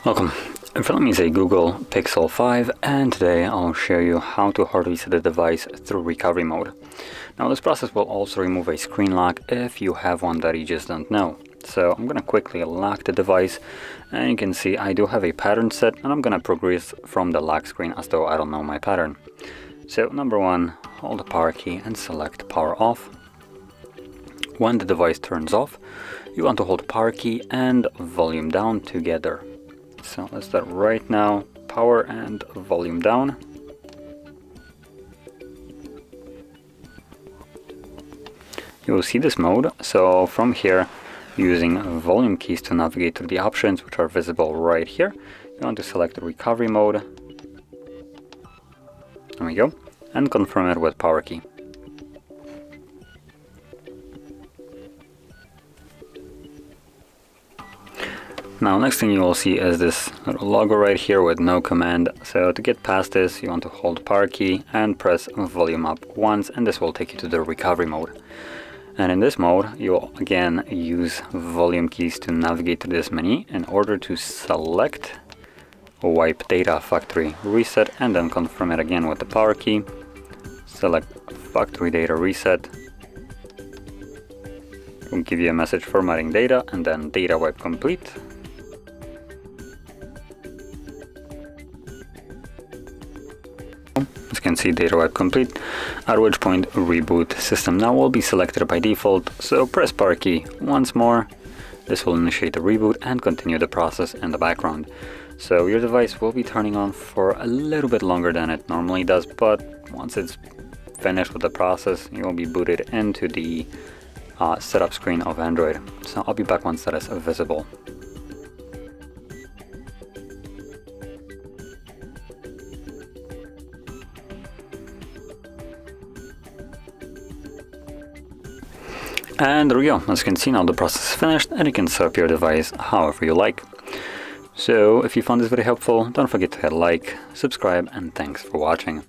Welcome. In front of me is a Google Pixel 5, and today I'll show you how to hard reset the device through recovery mode. Now this process will also remove a screen lock if you have one that you just don't know. So I'm going to quickly lock the device, and you can see I do have a pattern set, and I'm going to progress from the lock screen as though I don't know my pattern. So number one, hold the power key and select power off. When the device turns off, you want to hold power key and volume down together. So let's start right now, power and volume down. You will see this mode. So from here, using volume keys to navigate through the options which are visible right here, you want to select the recovery mode. There we go. And confirm it with power key. Now next thing you will see is this little logo right here with no command. So to get past this, you want to hold power key and press volume up once, and this will take you to the recovery mode. And in this mode, you will again use volume keys to navigate to this menu in order to select wipe data factory reset, and then confirm it again with the power key. Select factory data reset. It will give you a message formatting data, and then data wipe complete. As you can see, data wipe complete, at which point reboot system now will be selected by default. So press power key once more. This will initiate the reboot and continue the process in the background. So your device will be turning on for a little bit longer than it normally does, but once it's finished with the process, you will be booted into the setup screen of Android. So I'll be back once that is visible. And there we go. As you can see, now the process is finished, and you can set up your device however you like. So if you found this video helpful, don't forget to hit like, subscribe, and thanks for watching.